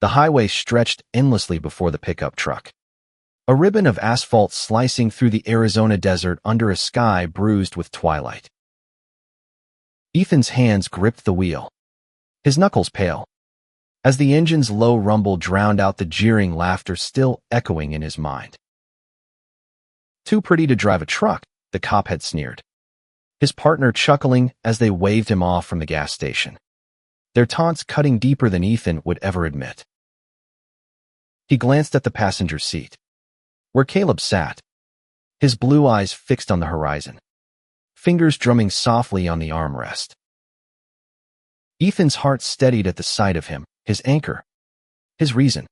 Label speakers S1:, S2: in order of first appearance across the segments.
S1: The highway stretched endlessly before the pickup truck. A ribbon of asphalt slicing through the Arizona desert under a sky bruised with twilight. Ethan's hands gripped the wheel, his knuckles pale, as the engine's low rumble drowned out the jeering laughter still echoing in his mind. Too pretty to drive a truck, the cop had sneered, his partner chuckling as they waved him off from the gas station, their taunts cutting deeper than Ethan would ever admit. He glanced at the passenger seat, where Caleb sat, his blue eyes fixed on the horizon, fingers drumming softly on the armrest. Ethan's heart steadied at the sight of him, his anchor, his reason.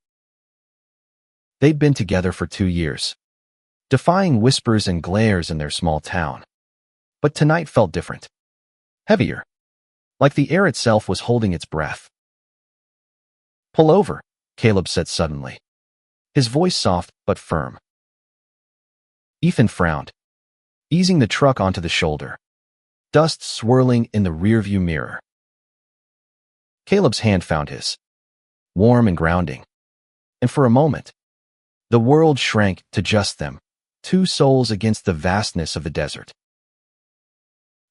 S1: They'd been together for 2 years, defying whispers and glares in their small town. But tonight felt different, heavier, like the air itself was holding its breath. "Pull over," Caleb said suddenly, his voice soft but firm. Ethan frowned, easing the truck onto the shoulder, dust swirling in the rearview mirror. Caleb's hand found his, warm and grounding, and for a moment, the world shrank to just them, 2 souls against the vastness of the desert.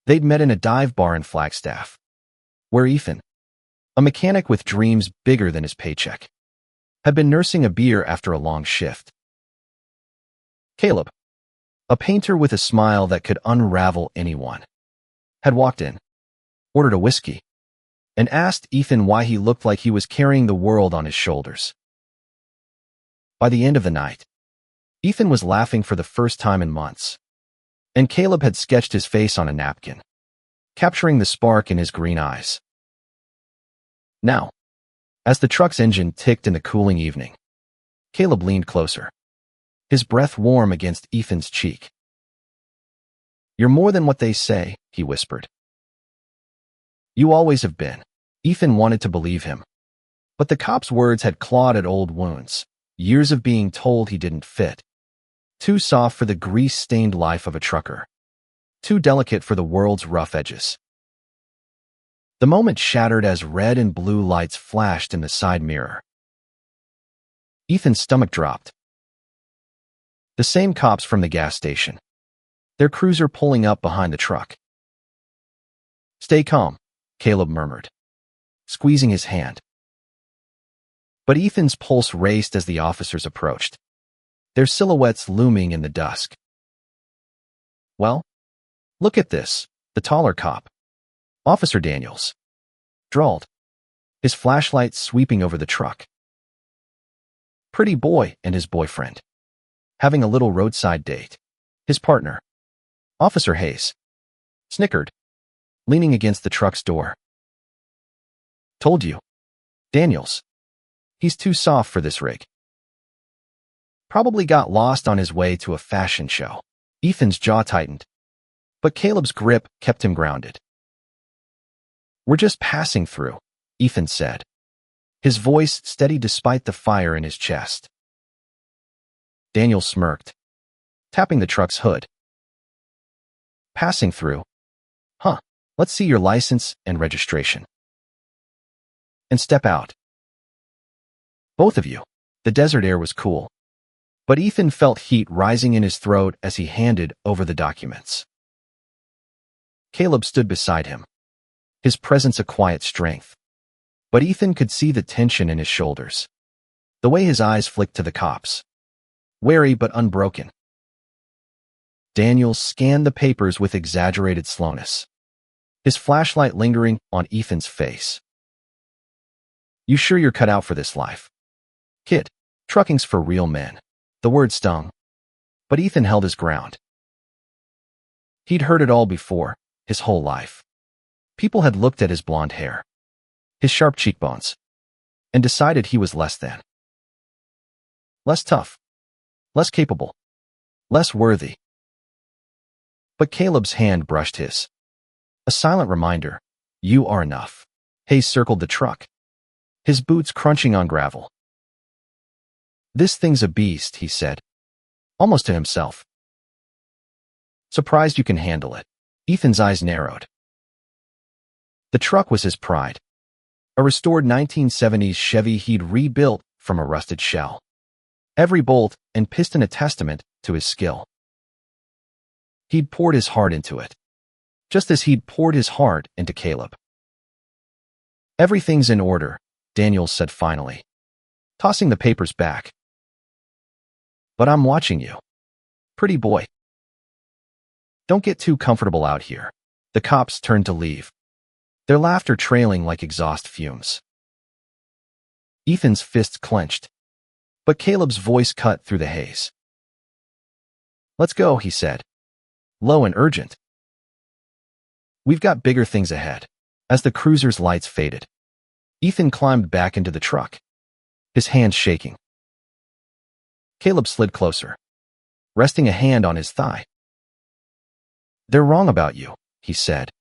S1: They'd met in a dive bar in Flagstaff, where Ethan, a mechanic with dreams bigger than his paycheck, had been nursing a beer after a long shift. Caleb, a painter with a smile that could unravel anyone, had walked in, ordered a whiskey, and asked Ethan why he looked like he was carrying the world on his shoulders. By the end of the night, Ethan was laughing for the first time in months, and Caleb had sketched his face on a napkin, capturing the spark in his green eyes. Now, as the truck's engine ticked in the cooling evening, Caleb leaned closer, his breath warm against Ethan's cheek. "You're more than what they say," he whispered. "You always have been." Ethan wanted to believe him, but the cop's words had clawed at old wounds, years of being told he didn't fit. Too soft for the grease-stained life of a trucker, too delicate for the world's rough edges. The moment shattered as red and blue lights flashed in the side mirror. Ethan's stomach dropped. The same cops from the gas station, their cruiser pulling up behind the truck. "Stay calm," Caleb murmured, squeezing his hand. But Ethan's pulse raced as the officers approached, their silhouettes looming in the dusk. "Well, look at this," the taller cop, Officer Daniels, drawled, his flashlight sweeping over the truck. "Pretty boy and his boyfriend, having a little roadside date." His partner, Officer Hayes, snickered, leaning against the truck's door. "Told you. Daniels. He's too soft for this rig. Probably got lost on his way to a fashion show." Ethan's jaw tightened, but Caleb's grip kept him grounded. "We're just passing through," Ethan said, his voice steady despite the fire in his chest. Daniel smirked, tapping the truck's hood. "Passing through? Huh, let's see your license and registration. And step out. Both of you." The desert air was cool, but Ethan felt heat rising in his throat as he handed over the documents. Caleb stood beside him, his presence a quiet strength, but Ethan could see the tension in his shoulders, the way his eyes flicked to the cops, wary but unbroken. Daniel scanned the papers with exaggerated slowness, his flashlight lingering on Ethan's face. "You sure you're cut out for this life? Kid, trucking's for real men." The word stung, but Ethan held his ground. He'd heard it all before, his whole life. People had looked at his blonde hair, his sharp cheekbones, and decided he was less than. Less tough, less capable, less worthy. But Caleb's hand brushed his, a silent reminder, "You are enough." Hayes circled the truck, his boots crunching on gravel. "This thing's a beast," he said, almost to himself. "Surprised you can handle it." Ethan's eyes narrowed. The truck was his pride, a restored 1970s Chevy he'd rebuilt from a rusted shell. Every bolt and piston a testament to his skill. He'd poured his heart into it, just as he'd poured his heart into Caleb. "Everything's in order," Daniels said finally, tossing the papers back. "But I'm watching you, pretty boy. Don't get too comfortable out here." The cops turned to leave, their laughter trailing like exhaust fumes. Ethan's fists clenched, but Caleb's voice cut through the haze. "Let's go," he said, low and urgent. "We've got bigger things ahead." As the cruiser's lights faded, Ethan climbed back into the truck, his hands shaking. Caleb slid closer, resting a hand on his thigh. "They're wrong about you," he said,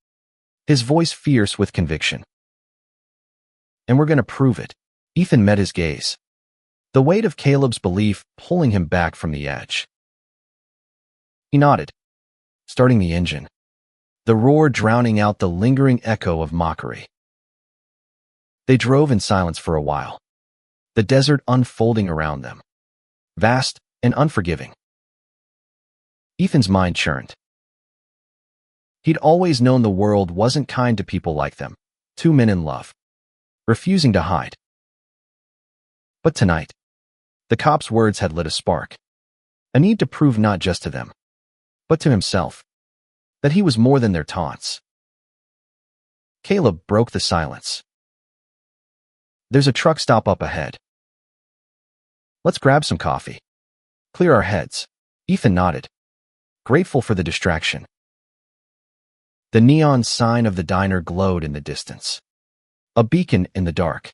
S1: his voice fierce with conviction. "And we're going to prove it." Ethan met his gaze, the weight of Caleb's belief pulling him back from the edge. He nodded, starting the engine, the roar drowning out the lingering echo of mockery. They drove in silence for a while, the desert unfolding around them, vast and unforgiving. Ethan's mind churned. He'd always known the world wasn't kind to people like them, two men in love, refusing to hide. But tonight, the cop's words had lit a spark, a need to prove not just to them, but to himself, that he was more than their taunts. Caleb broke the silence. "There's a truck stop up ahead. Let's grab some coffee. Clear our heads." Ethan nodded, grateful for the distraction. The neon sign of the diner glowed in the distance, a beacon in the dark.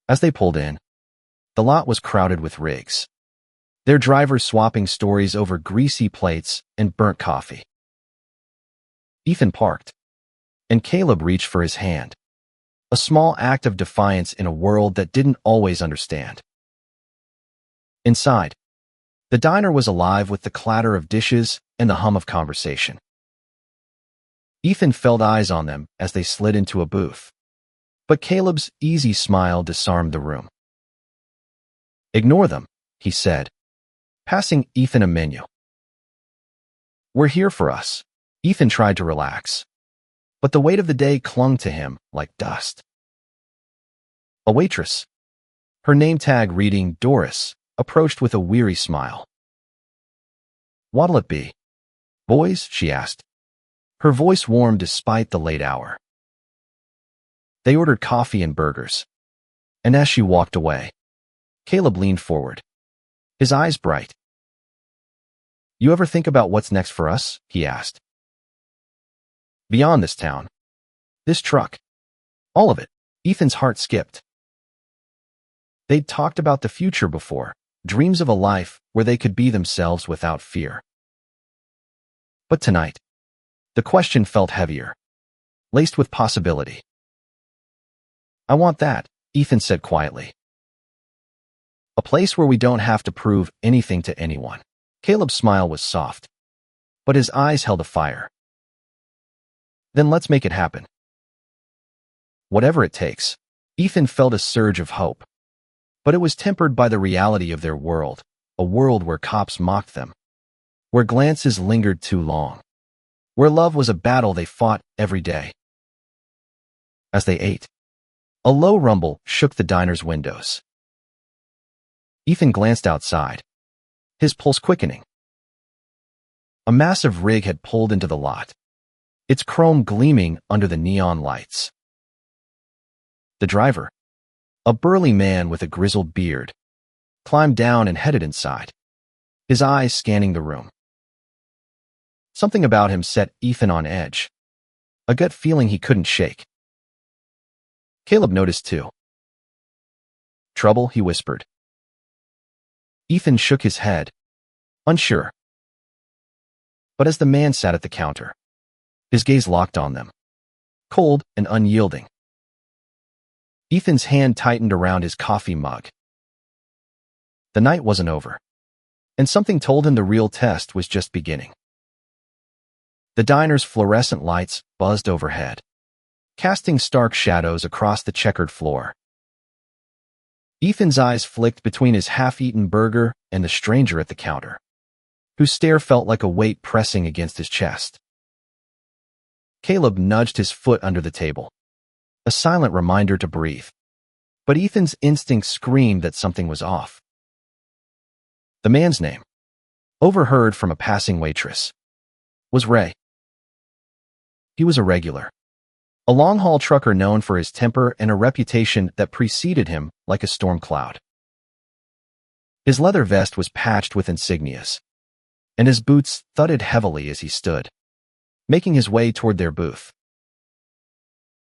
S1: As they pulled in, the lot was crowded with rigs, their drivers swapping stories over greasy plates and burnt coffee. Ethan parked, and Caleb reached for his hand, a small act of defiance in a world that didn't always understand. Inside, the diner was alive with the clatter of dishes and the hum of conversation. Ethan felt eyes on them as they slid into a booth, but Caleb's easy smile disarmed the room. "Ignore them," he said, passing Ethan a menu. "We're here for us." Ethan tried to relax, but the weight of the day clung to him like dust. A waitress, her name tag reading Doris, approached with a weary smile. "What'll it be, boys?" she asked, her voice warm despite the late hour. They ordered coffee and burgers, and as she walked away, Caleb leaned forward, his eyes bright. "You ever think about what's next for us?" he asked. "Beyond this town, this truck, all of it." Ethan's heart skipped. They'd talked about the future before, dreams of a life where they could be themselves without fear. But tonight, the question felt heavier, laced with possibility. "I want that," Ethan said quietly. "A place where we don't have to prove anything to anyone." Caleb's smile was soft, but his eyes held a fire. "Then let's make it happen. Whatever it takes." Ethan felt a surge of hope, but it was tempered by the reality of their world, a world where cops mocked them, where glances lingered too long, where love was a battle they fought every day. As they ate, a low rumble shook the diner's windows. Ethan glanced outside, his pulse quickening. A massive rig had pulled into the lot, its chrome gleaming under the neon lights. The driver, a burly man with a grizzled beard, climbed down and headed inside, his eyes scanning the room. Something about him set Ethan on edge, a gut feeling he couldn't shake. Caleb noticed too. "Trouble?" he whispered. Ethan shook his head, unsure. But as the man sat at the counter, his gaze locked on them, cold and unyielding. Ethan's hand tightened around his coffee mug. The night wasn't over, and something told him the real test was just beginning. The diner's fluorescent lights buzzed overhead, casting stark shadows across the checkered floor. Ethan's eyes flicked between his half-eaten burger and the stranger at the counter, whose stare felt like a weight pressing against his chest. Caleb nudged his foot under the table, a silent reminder to breathe. But Ethan's instinct screamed that something was off. The man's name, overheard from a passing waitress, was Ray. He was a regular, a long-haul trucker known for his temper and a reputation that preceded him like a storm cloud. His leather vest was patched with insignias, and his boots thudded heavily as he stood, making his way toward their booth.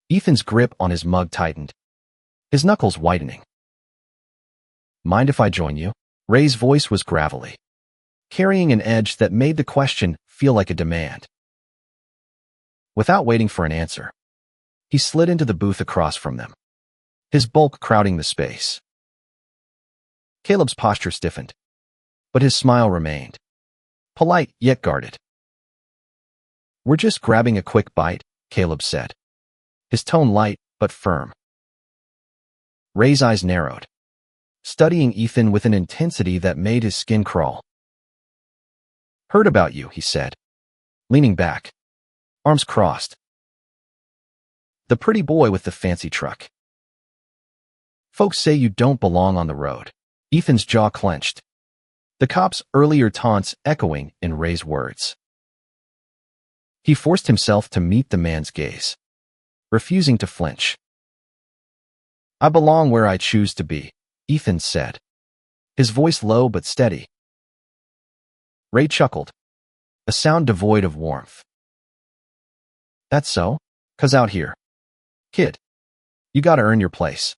S1: Ethan's grip on his mug tightened, his knuckles whitening. "Mind if I join you?" Ray's voice was gravelly, carrying an edge that made the question feel like a demand. Without waiting for an answer, he slid into the booth across from them, his bulk crowding the space. Caleb's posture stiffened, but his smile remained, polite yet guarded. "We're just grabbing a quick bite," Caleb said, his tone light but firm. Ray's eyes narrowed, studying Ethan with an intensity that made his skin crawl. "Heard about you," he said, leaning back, arms crossed. "The pretty boy with the fancy truck. Folks say you don't belong on the road." Ethan's jaw clenched, the cop's earlier taunts echoing in Ray's words. He forced himself to meet the man's gaze, refusing to flinch. "I belong where I choose to be," Ethan said, his voice low but steady. Ray chuckled, a sound devoid of warmth. "That's so? 'Cause out here, kid, you gotta earn your place."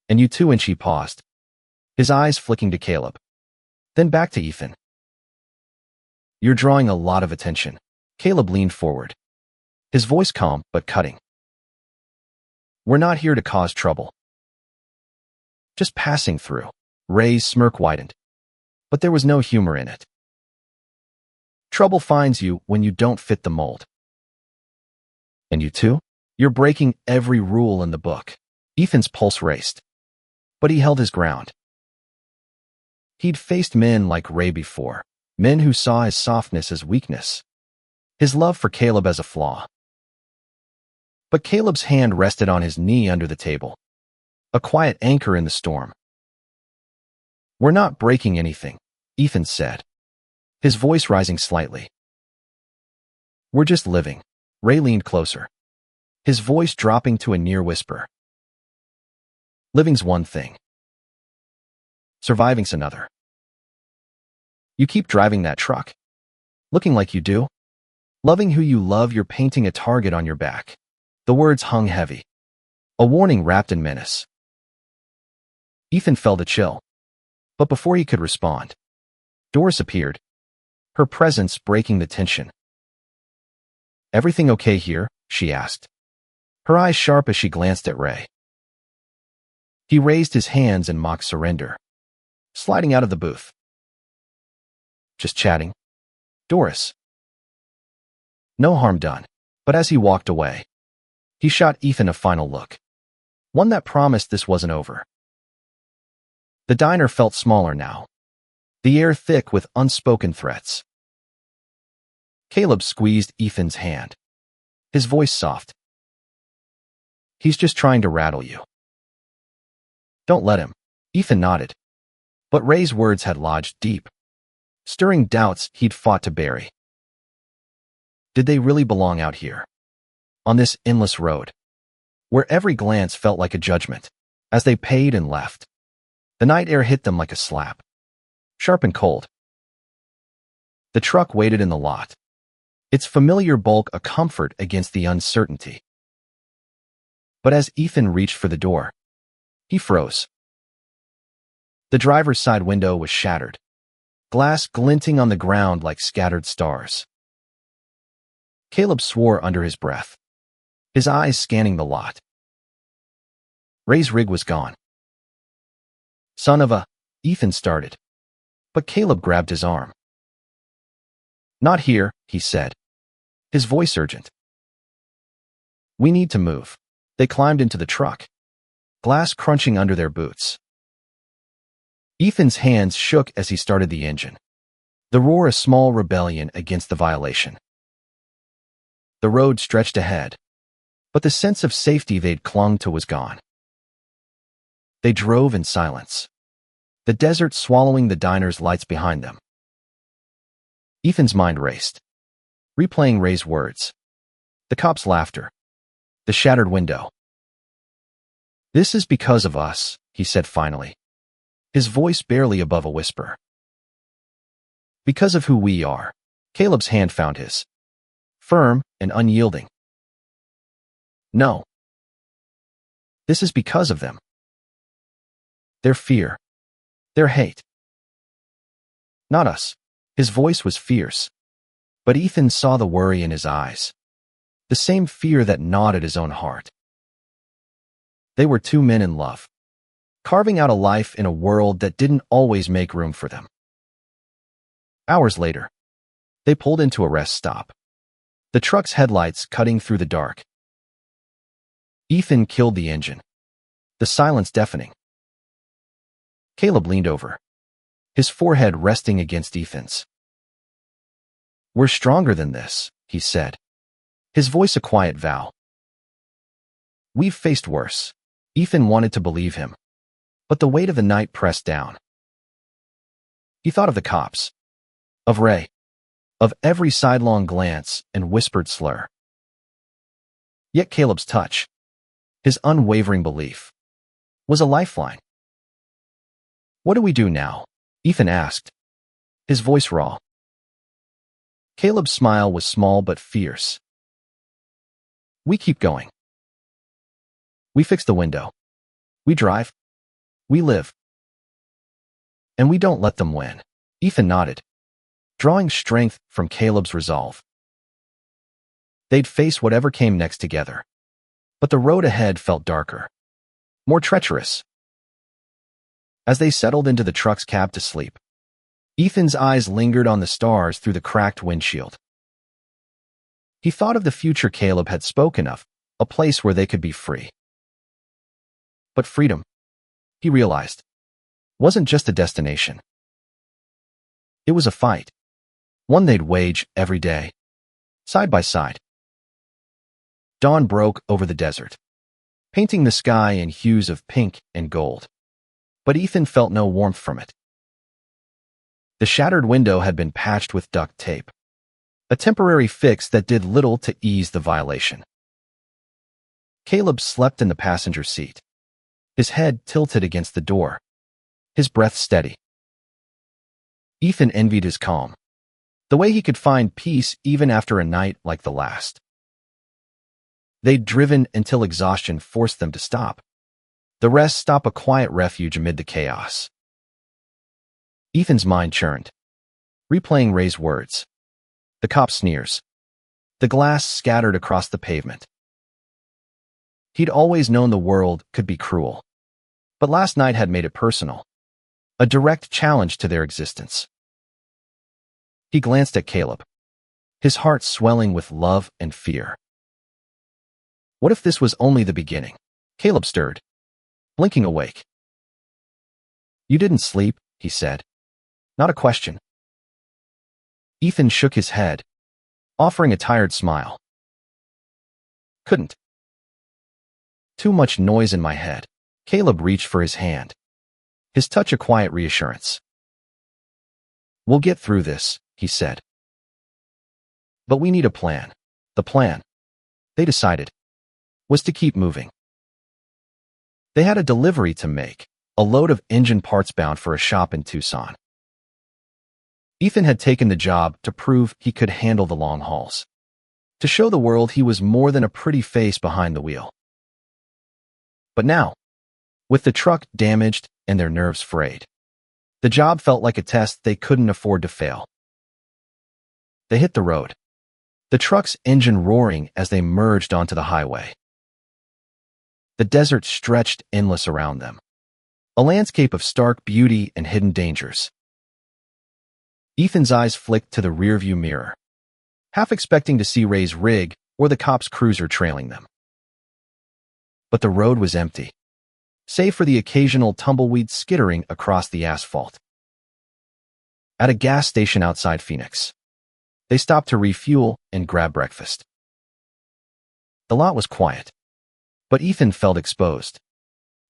S1: "And you too," and she paused, his eyes flicking to Caleb, then back to Ethan. "You're drawing a lot of attention." Caleb leaned forward, his voice calm but cutting. "We're not here to cause trouble. Just passing through." Ray's smirk widened, but there was no humor in it. "Trouble finds you when you don't fit the mold." "And you too? You're breaking every rule in the book." Ethan's pulse raced, but he held his ground. He'd faced men like Ray before, men who saw his softness as weakness, his love for Caleb as a flaw. But Caleb's hand rested on his knee under the table, a quiet anchor in the storm. "We're not breaking anything," Ethan said, his voice rising slightly. "We're just living." Ray leaned closer, his voice dropping to a near whisper. "Living's one thing. Surviving's another. You keep driving that truck, looking like you do, loving who you love, you're painting a target on your back." The words hung heavy, a warning wrapped in menace. Ethan felt a chill, but before he could respond, Doris appeared, her presence breaking the tension. "Everything okay here?" she asked, her eyes sharp as she glanced at Ray. He raised his hands in mock surrender, sliding out of the booth. "Just chatting, Doris." No harm done, but as he walked away, he shot Ethan a final look, one that promised this wasn't over. The diner felt smaller now, the air thick with unspoken threats. Caleb squeezed Ethan's hand, his voice soft. "He's just trying to rattle you. Don't let him." Ethan nodded, but Ray's words had lodged deep, stirring doubts he'd fought to bury. Did they really belong out here, on this endless road, where every glance felt like a judgment? As they paid and left, the night air hit them like a slap, sharp and cold. The truck waited in the lot, its familiar bulk a comfort against the uncertainty. But as Ethan reached for the door, he froze. The driver's side window was shattered, glass glinting on the ground like scattered stars. Caleb swore under his breath, his eyes scanning the lot. Ray's rig was gone. "Son of a..." Ethan started, but Caleb grabbed his arm. "Not here," he said, his voice urgent. We need to move. They climbed into the truck, glass crunching under their boots. Ethan's hands shook as he started the engine. The roar a small rebellion against the violation. The road stretched ahead, but the sense of safety they'd clung to was gone. They drove in silence, the desert swallowing the diner's lights behind them. Ethan's mind raced, replaying Ray's words, the cop's laughter, the shattered window. "This is because of us," he said finally, his voice barely above a whisper. "Because of who we are." Caleb's hand found his, firm and unyielding. "No. This is because of them. Their fear, their hate. Not us." His voice was fierce, but Ethan saw the worry in his eyes, the same fear that gnawed at his own heart. They were two men in love, carving out a life in a world that didn't always make room for them. Hours later, they pulled into a rest stop, the truck's headlights cutting through the dark. Ethan killed the engine, the silence deafening. Caleb leaned over, his forehead resting against Ethan's. "We're stronger than this," he said, his voice a quiet vow. "We've faced worse." Ethan wanted to believe him, but the weight of the night pressed down. He thought of the cops, of Ray, of every sidelong glance and whispered slur. Yet Caleb's touch, his unwavering belief, was a lifeline. "What do we do now?" Ethan asked, his voice raw. Caleb's smile was small but fierce. "We keep going. We fix the window. We drive. We live. And we don't let them win." Ethan nodded, drawing strength from Caleb's resolve. They'd face whatever came next together, but the road ahead felt darker, more treacherous. As they settled into the truck's cab to sleep, Ethan's eyes lingered on the stars through the cracked windshield. He thought of the future Caleb had spoken of, a place where they could be free. But freedom, he realized, wasn't just a destination. It was a fight, one they'd wage every day, side by side. Dawn broke over the desert, painting the sky in hues of pink and gold. But Ethan felt no warmth from it. The shattered window had been patched with duct tape, a temporary fix that did little to ease the violation. Caleb slept in the passenger seat, his head tilted against the door, his breath steady. Ethan envied his calm, the way he could find peace even after a night like the last. They'd driven until exhaustion forced them to stop, the rest stop a quiet refuge amid the chaos. Ethan's mind churned, replaying Ray's words, the cop's sneers, the glass scattered across the pavement. He'd always known the world could be cruel, but last night had made it personal, a direct challenge to their existence. He glanced at Caleb, his heart swelling with love and fear. What if this was only the beginning? Caleb stirred, blinking awake. "You didn't sleep," he said. Not a question. Ethan shook his head, offering a tired smile. "Couldn't. Too much noise in my head." Caleb reached for his hand, his touch a quiet reassurance. "We'll get through this," he said. "But we need a plan." The plan, they decided, was to keep moving. They had a delivery to make, a load of engine parts bound for a shop in Tucson. Ethan had taken the job to prove he could handle the long hauls, to show the world he was more than a pretty face behind the wheel. But now, with the truck damaged and their nerves frayed, the job felt like a test they couldn't afford to fail. They hit the road, the truck's engine roaring as they merged onto the highway. The desert stretched endless around them, a landscape of stark beauty and hidden dangers. Ethan's eyes flicked to the rearview mirror, half expecting to see Ray's rig or the cop's cruiser trailing them. But the road was empty, save for the occasional tumbleweed skittering across the asphalt. At a gas station outside Phoenix, they stopped to refuel and grab breakfast. The lot was quiet, but Ethan felt exposed.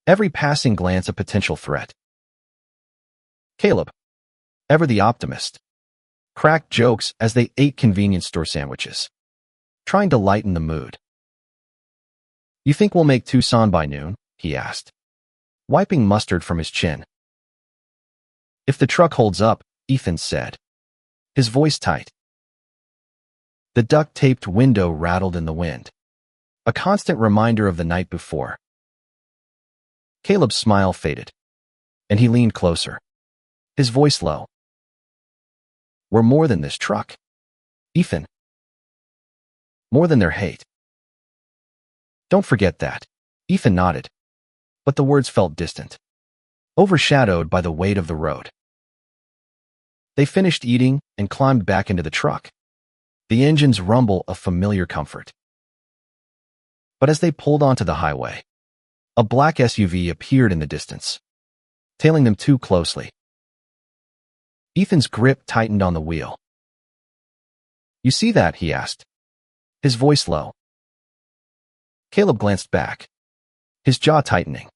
S1: Every passing glance a potential threat. Caleb, ever the optimist, cracked jokes as they ate convenience store sandwiches, trying to lighten the mood. "You think we'll make Tucson by noon?" he asked, wiping mustard from his chin. "If the truck holds up," Ethan said, his voice tight. The duct-taped window rattled in the wind, a constant reminder of the night before. Caleb's smile faded, and he leaned closer, his voice low. "We're more than this truck, Ethan. More than their hate. Don't forget that." Ethan nodded, but the words felt distant, overshadowed by the weight of the road. They finished eating and climbed back into the truck, the engine's rumble of familiar comfort. But as they pulled onto the highway, a black SUV appeared in the distance, tailing them too closely. Ethan's grip tightened on the wheel. "You see that?" he asked, his voice low. Caleb glanced back, his jaw tightening.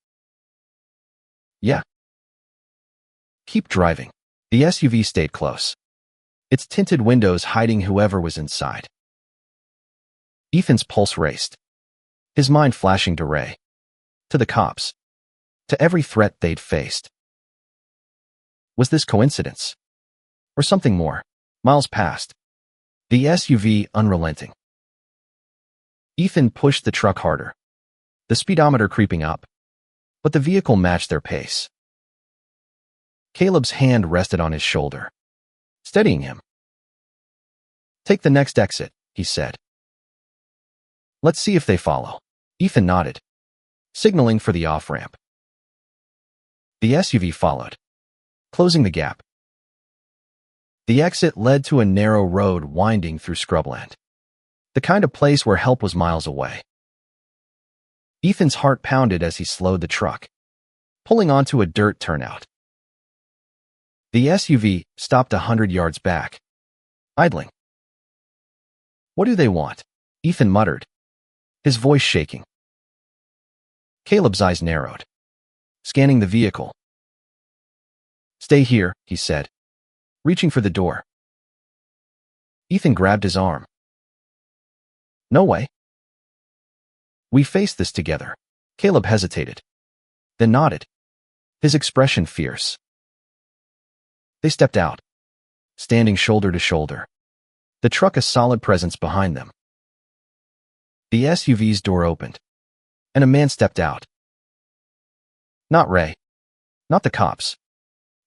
S1: "Yeah." "Keep driving." The SUV stayed close, its tinted windows hiding whoever was inside. Ethan's pulse raced, his mind flashing to Ray, to the cops, to every threat they'd faced. Was this coincidence? Or something more? Miles passed, the SUV unrelenting. Ethan pushed the truck harder, the speedometer creeping up, but the vehicle matched their pace. Caleb's hand rested on his shoulder, steadying him. "Take the next exit," he said. "Let's see if they follow." Ethan nodded, signaling for the off-ramp. The SUV followed, closing the gap. The exit led to a narrow road winding through scrubland, the kind of place where help was miles away. Ethan's heart pounded as he slowed the truck, pulling onto a dirt turnout. The SUV stopped 100 yards back, idling. "What do they want?" Ethan muttered, his voice shaking. Caleb's eyes narrowed, scanning the vehicle. "Stay here," he said, reaching for the door. Ethan grabbed his arm. "No way. We face this together." Caleb hesitated, then nodded, his expression fierce. They stepped out, standing shoulder to shoulder, the truck a solid presence behind them. The SUV's door opened, and a man stepped out. Not Ray, not the cops,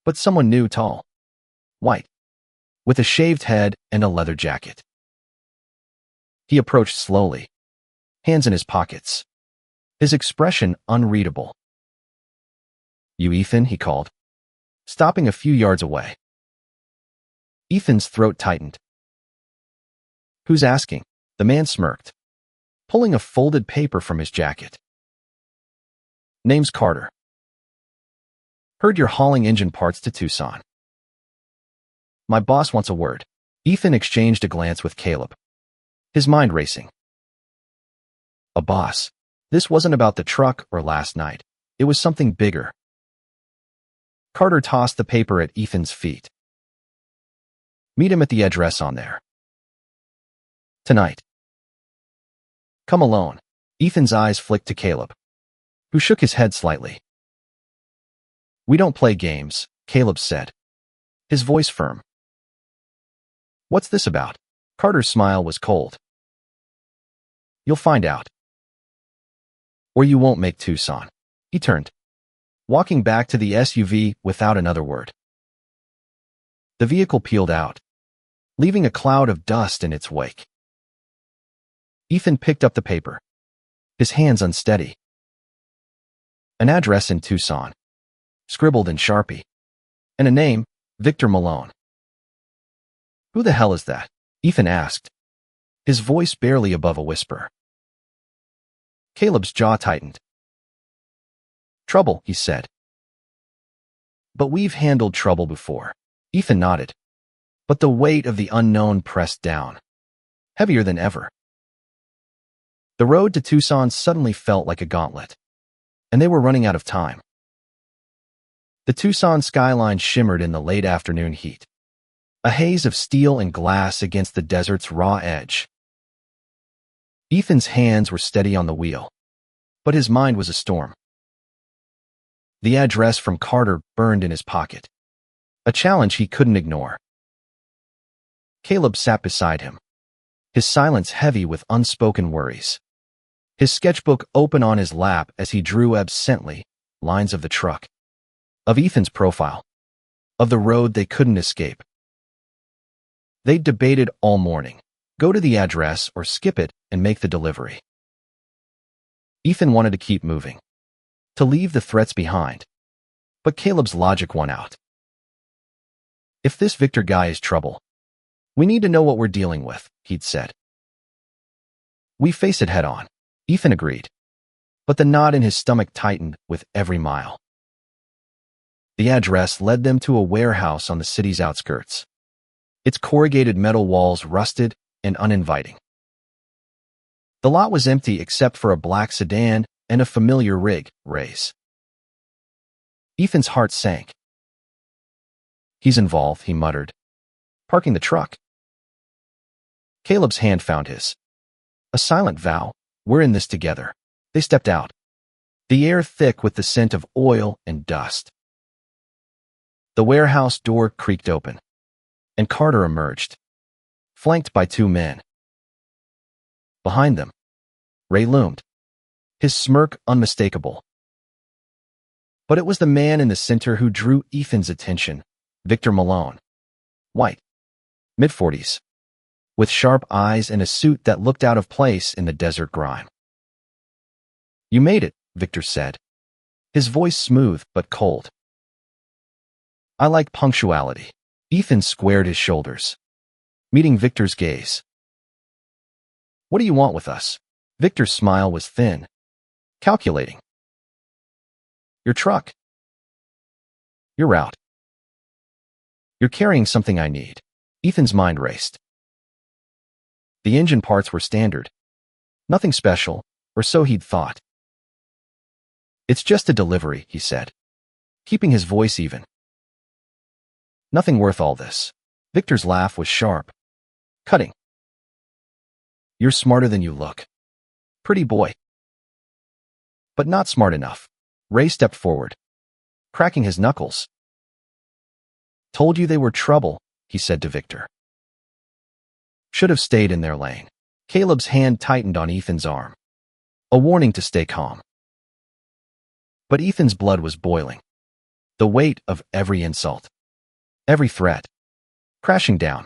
S1: but someone new, tall, white, with a shaved head and a leather jacket. He approached slowly, hands in his pockets, his expression unreadable. "You Ethan?" he called, stopping a few yards away. Ethan's throat tightened. "Who's asking?" The man smirked, pulling a folded paper from his jacket. "Name's Carter. Heard you're hauling engine parts to Tucson. My boss wants a word." Ethan exchanged a glance with Caleb, his mind racing. A boss. This wasn't about the truck or last night. It was something bigger. Carter tossed the paper at Ethan's feet. "Meet him at the address on there. Tonight. Come alone." Ethan's eyes flicked to Caleb, who shook his head slightly. "We don't play games," Caleb said, his voice firm. "What's this about?" Carter's smile was cold. "You'll find out. Or you won't make Tucson." He turned, walking back to the SUV without another word. The vehicle peeled out, leaving a cloud of dust in its wake. Ethan picked up the paper, his hands unsteady. An address in Tucson, scribbled in Sharpie, and a name, Victor Malone. "Who the hell is that?" Ethan asked, his voice barely above a whisper. Caleb's jaw tightened. Trouble, he said. But we've handled trouble before. Ethan nodded. But the weight of the unknown pressed down, heavier than ever. The road to Tucson suddenly felt like a gauntlet, and they were running out of time. The Tucson skyline shimmered in the late afternoon heat, a haze of steel and glass against the desert's raw edge. Ethan's hands were steady on the wheel, but his mind was a storm. The address from Carter burned in his pocket, a challenge he couldn't ignore. Caleb sat beside him, his silence heavy with unspoken worries, his sketchbook open on his lap as he drew absently lines of the truck, of Ethan's profile, of the road they couldn't escape. They'd debated all morning, go to the address or skip it and make the delivery. Ethan wanted to keep moving, to leave the threats behind, but Caleb's logic won out. If this Victor guy is trouble, we need to know what we're dealing with, he'd said. We face it head on, Ethan agreed, but the knot in his stomach tightened with every mile. The address led them to a warehouse on the city's outskirts, its corrugated metal walls rusted and uninviting. The lot was empty except for a black sedan and a familiar rig, Ray's. Ethan's heart sank. He's involved, he muttered, parking the truck. Caleb's hand found his. A silent vow, we're in this together. They stepped out, the air thick with the scent of oil and dust. The warehouse door creaked open, and Carter emerged, flanked by two men. Behind them, Ray loomed, his smirk unmistakable. But it was the man in the center who drew Ethan's attention, Victor Malone, white, mid-40s, with sharp eyes and a suit that looked out of place in the desert grime. You made it, Victor said, his voice smooth but cold. I like punctuality. Ethan squared his shoulders, meeting Victor's gaze. What do you want with us? Victor's smile was thin, calculating. Your truck. Your route. You're carrying something I need. Ethan's mind raced. The engine parts were standard. Nothing special, or so he'd thought. It's just a delivery, he said, keeping his voice even. Nothing worth all this. Victor's laugh was sharp, cutting. You're smarter than you look. Pretty boy. But not smart enough. Ray stepped forward, cracking his knuckles. Told you they were trouble, he said to Victor. Should have stayed in their lane. Caleb's hand tightened on Ethan's arm, a warning to stay calm. But Ethan's blood was boiling, the weight of every insult, every threat, crashing down.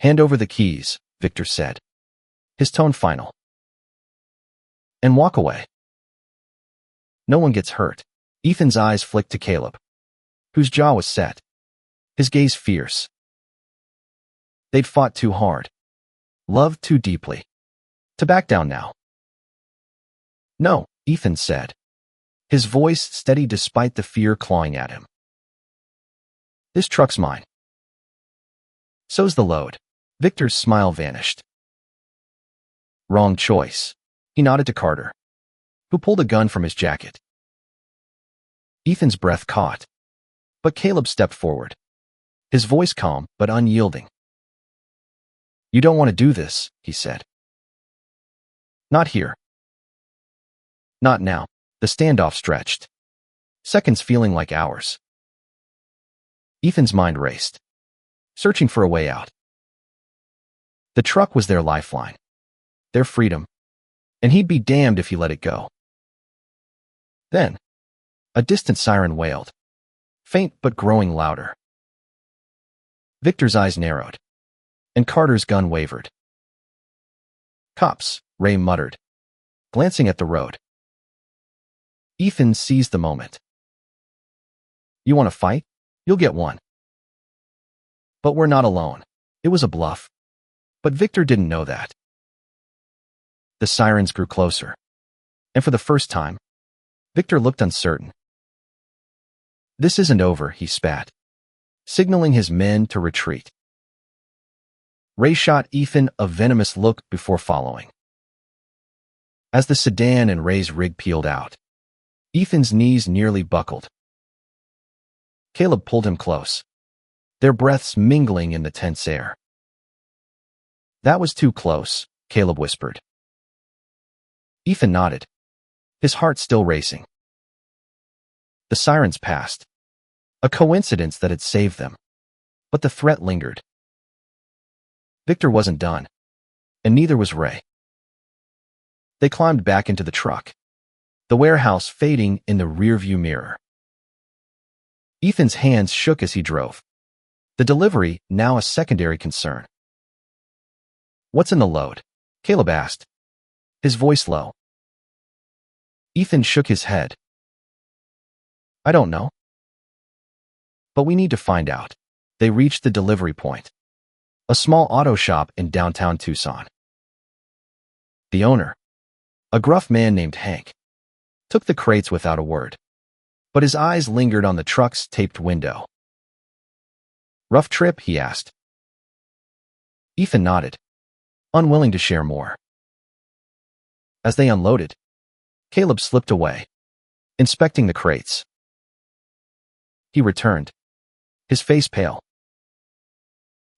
S1: Hand over the keys, Victor said, his tone final. And walk away. No one gets hurt. Ethan's eyes flicked to Caleb, whose jaw was set, his gaze fierce. They'd fought too hard, loved too deeply, to back down now. No, Ethan said, his voice steady despite the fear clawing at him. This truck's mine. So's the load. Victor's smile vanished. Wrong choice. He nodded to Carter, who pulled a gun from his jacket. Ethan's breath caught, but Caleb stepped forward, his voice calm but unyielding. You don't want to do this, he said. Not here. Not now. The standoff stretched, seconds feeling like hours. Ethan's mind raced, searching for a way out. The truck was their lifeline, their freedom, and he'd be damned if he let it go. Then, a distant siren wailed, faint but growing louder. Victor's eyes narrowed, and Carter's gun wavered. Cops, Ray muttered, glancing at the road. Ethan seized the moment. You want to fight? You'll get one. But we're not alone. It was a bluff. But Victor didn't know that. The sirens grew closer, and for the first time, Victor looked uncertain. This isn't over, he spat, signaling his men to retreat. Ray shot Ethan a venomous look before following. As the sedan and Ray's rig peeled out, Ethan's knees nearly buckled. Caleb pulled him close, their breaths mingling in the tense air. That was too close, Caleb whispered. Ethan nodded, his heart still racing. The sirens passed, a coincidence that had saved them, but the threat lingered. Victor wasn't done, and neither was Ray. They climbed back into the truck, the warehouse fading in the rearview mirror. Ethan's hands shook as he drove, the delivery now a secondary concern. What's in the load? Caleb asked, his voice low. Ethan shook his head. I don't know. But we need to find out. They reached the delivery point, a small auto shop in downtown Tucson. The owner, a gruff man named Hank, took the crates without a word, but his eyes lingered on the truck's taped window. Rough trip? He asked. Ethan nodded, unwilling to share more. As they unloaded, Caleb slipped away, inspecting the crates. He returned, his face pale.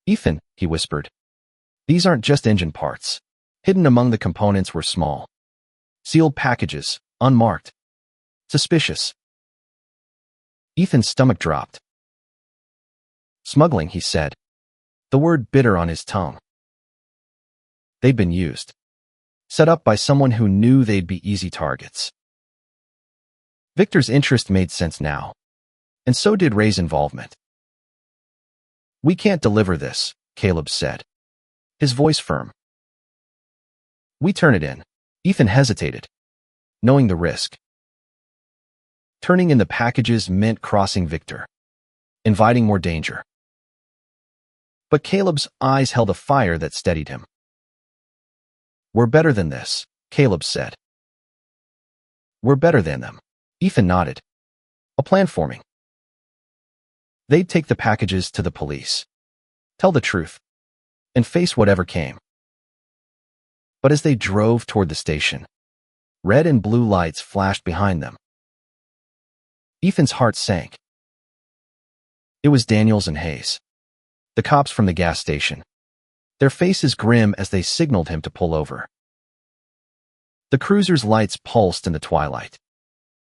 S1: Ethan, he whispered, these aren't just engine parts. Hidden among the components were small, sealed packages, unmarked. Suspicious. Ethan's stomach dropped. Smuggling, he said, the word bitter on his tongue. They'd been used, set up by someone who knew they'd be easy targets. Victor's interest made sense now, and so did Ray's involvement. We can't deliver this, Caleb said, his voice firm. We turn it in. Ethan hesitated, knowing the risk. Turning in the packages meant crossing Victor, inviting more danger. But Caleb's eyes held a fire that steadied him. We're better than this, Caleb said. We're better than them. Ethan nodded, a plan forming. They'd take the packages to the police, tell the truth, and face whatever came. But as they drove toward the station, red and blue lights flashed behind them. Ethan's heart sank. It was Daniels and Hayes, the cops from the gas station, their faces grim as they signaled him to pull over. The cruiser's lights pulsed in the twilight,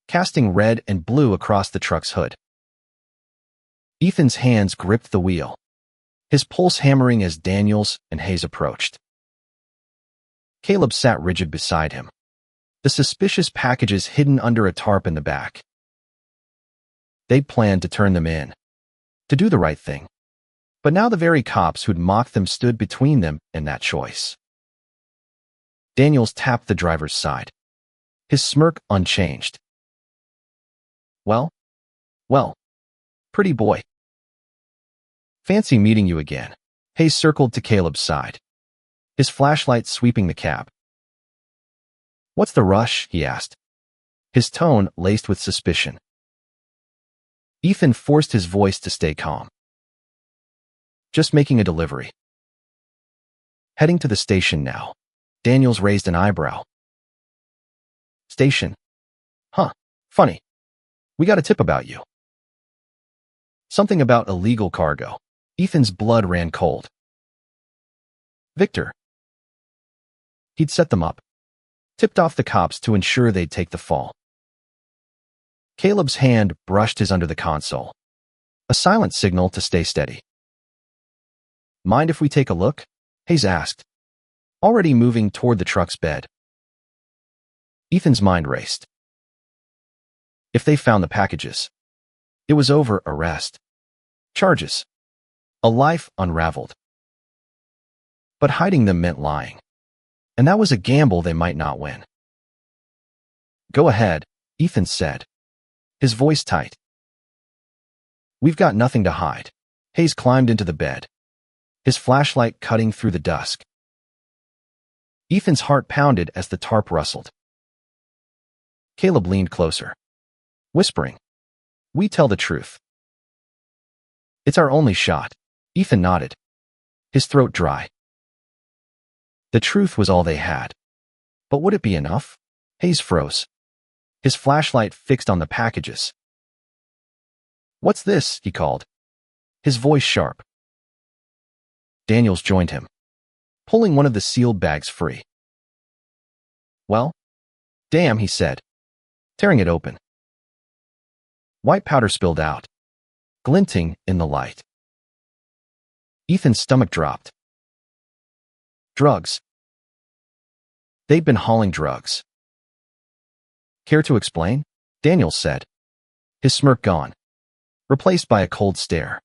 S1: casting red and blue across the truck's hood. Ethan's hands gripped the wheel, his pulse hammering as Daniels and Hayes approached. Caleb sat rigid beside him, the suspicious packages hidden under a tarp in the back. They'd planned to turn them in, to do the right thing. But now the very cops who'd mocked them stood between them and that choice. Daniels tapped the driver's side, his smirk unchanged. Well, pretty boy. Fancy meeting you again. Hayes circled to Caleb's side, his flashlight sweeping the cab. What's the rush? He asked, his tone laced with suspicion. Ethan forced his voice to stay calm. Just making a delivery. Heading to the station now. Daniels raised an eyebrow. Station? Huh, funny. We got a tip about you. Something about illegal cargo. Ethan's blood ran cold. Victor. He'd set them up, tipped off the cops to ensure they'd take the fall. Caleb's hand brushed his under the console, a silent signal to stay steady. Mind if we take a look? Hayes asked, already moving toward the truck's bed. Ethan's mind raced. If they found the packages, it was over. Arrest, charges, a life unraveled. But hiding them meant lying, and that was a gamble they might not win. Go ahead, Ethan said, his voice tight. We've got nothing to hide. Hayes climbed into the bed, his flashlight cutting through the dusk. Ethan's heart pounded as the tarp rustled. Caleb leaned closer, whispering, "We tell the truth. It's our only shot." Ethan nodded, his throat dry. The truth was all they had. But would it be enough? Hayes froze, his flashlight fixed on the packages. "What's this?" he called, his voice sharp. Daniels joined him, pulling one of the sealed bags free. "Well, damn," he said, tearing it open. White powder spilled out, glinting in the light. Ethan's stomach dropped. Drugs. They'd been hauling drugs. "Care to explain?" Daniels said, his smirk gone, replaced by a cold stare.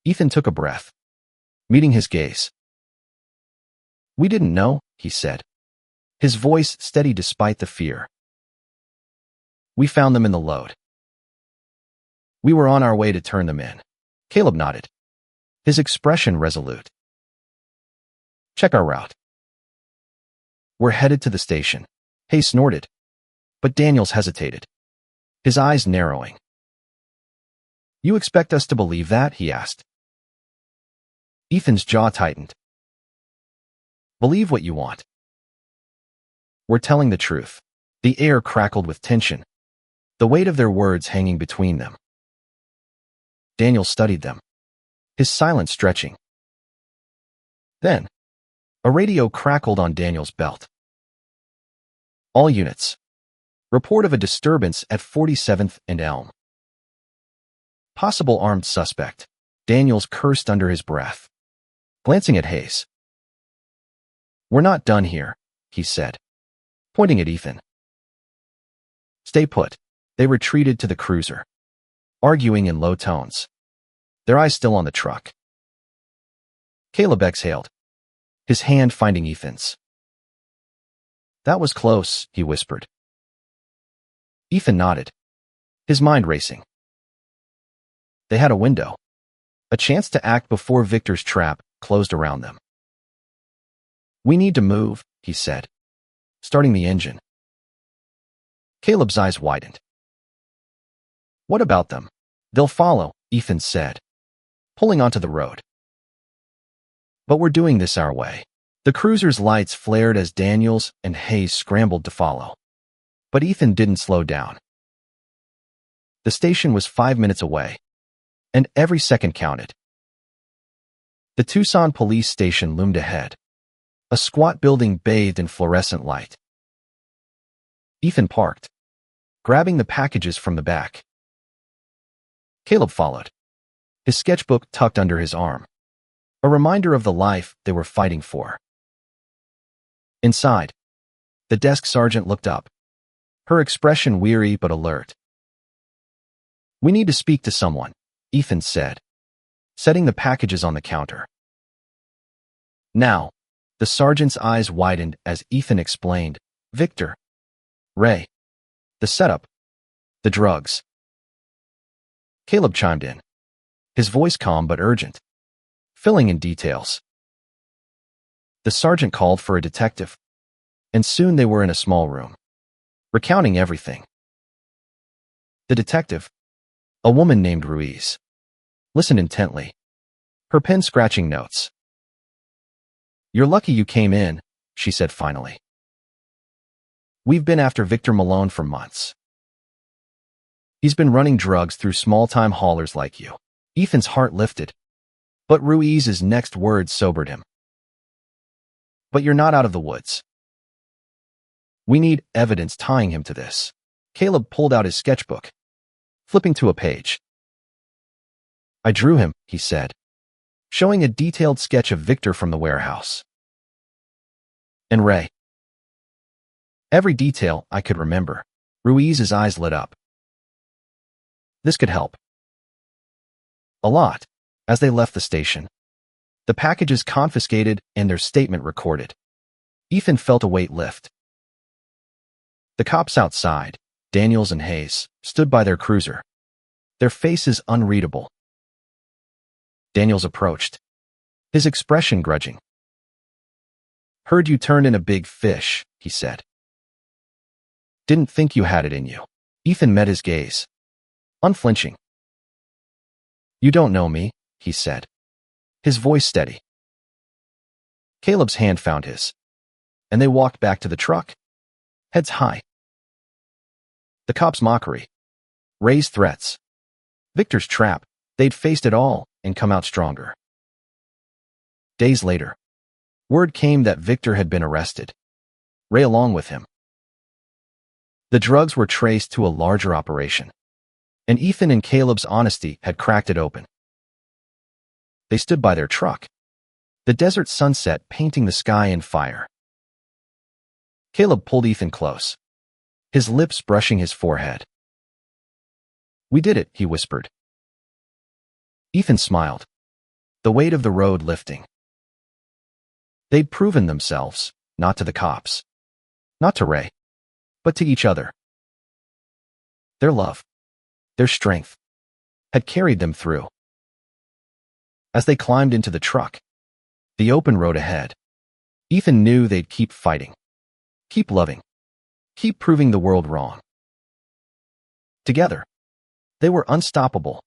S1: Ethan took a breath, meeting his gaze. "We didn't know," he said, his voice steady despite the fear. "We found them in the load. We were on our way to turn them in." Caleb nodded, his expression resolute. "Check our route." "We're headed to the station." Hayes snorted, but Daniels hesitated, his eyes narrowing. "You expect us to believe that?" he asked. Ethan's jaw tightened. "Believe what you want. We're telling the truth." The air crackled with tension, the weight of their words hanging between them. Daniel studied them, his silence stretching. Then, a radio crackled on Daniel's belt. "All units. Report of a disturbance at 47th and Elm. Possible armed suspect." Daniels cursed under his breath, glancing at Hayes. "We're not done here," he said, pointing at Ethan. "Stay put." They retreated to the cruiser, arguing in low tones, their eyes still on the truck. Caleb exhaled, his hand finding Ethan's. "That was close," he whispered. Ethan nodded, his mind racing. They had a window, a chance to act before Victor's trap closed around them. "We need to move," he said, starting the engine. Caleb's eyes widened. "What about them?" "They'll follow," Ethan said, pulling onto the road. "But we're doing this our way." The cruiser's lights flared as Daniels and Hayes scrambled to follow. But Ethan didn't slow down. The station was 5 minutes away, and every second counted. The Tucson police station loomed ahead, a squat building bathed in fluorescent light. Ethan parked, grabbing the packages from the back. Caleb followed, his sketchbook tucked under his arm, a reminder of the life they were fighting for. Inside, the desk sergeant looked up, her expression weary but alert. "We need to speak to someone," Ethan said, setting the packages on the counter. Now, the sergeant's eyes widened as Ethan explained, "Victor, Ray, the setup, the drugs." Caleb chimed in, his voice calm but urgent, filling in details. The sergeant called for a detective, and soon they were in a small room, recounting everything. The detective, a woman named Ruiz, listened intently, her pen scratching notes. "You're lucky you came in," she said finally. "We've been after Victor Malone for months. He's been running drugs through small-time haulers like you." Ethan's heart lifted, but Ruiz's next words sobered him. "But you're not out of the woods. We need evidence tying him to this." Caleb pulled out his sketchbook, flipping to a page. "I drew him," he said, showing a detailed sketch of Victor from the warehouse. "And Ray." "Every detail I could remember." Ruiz's eyes lit up. "This could help." A lot. As they left the station, the packages confiscated and their statement recorded, Ethan felt a weight lift. The cops outside, Daniels and Hayes, stood by their cruiser, their faces unreadable. Daniels approached, his expression grudging. "Heard you turned in a big fish," he said. Didn't think you had it in you. Ethan met his gaze, unflinching. You don't know me, he said, his voice steady. Caleb's hand found his, and they walked back to the truck, heads high. The cops' mockery, Ray's threats, Victor's trap, they'd faced it all and come out stronger. Days later, word came that Victor had been arrested, Ray along with him. The drugs were traced to a larger operation, and Ethan and Caleb's honesty had cracked it open. They stood by their truck, the desert sunset painting the sky in fire. Caleb pulled Ethan close, his lips brushing his forehead. We did it, he whispered. Ethan smiled, the weight of the road lifting. They'd proven themselves, not to the cops, not to Ray, but to each other. Their love, their strength, had carried them through. As they climbed into the truck, the open road ahead, Ethan knew they'd keep fighting, keep loving, keep proving the world wrong. Together, they were unstoppable,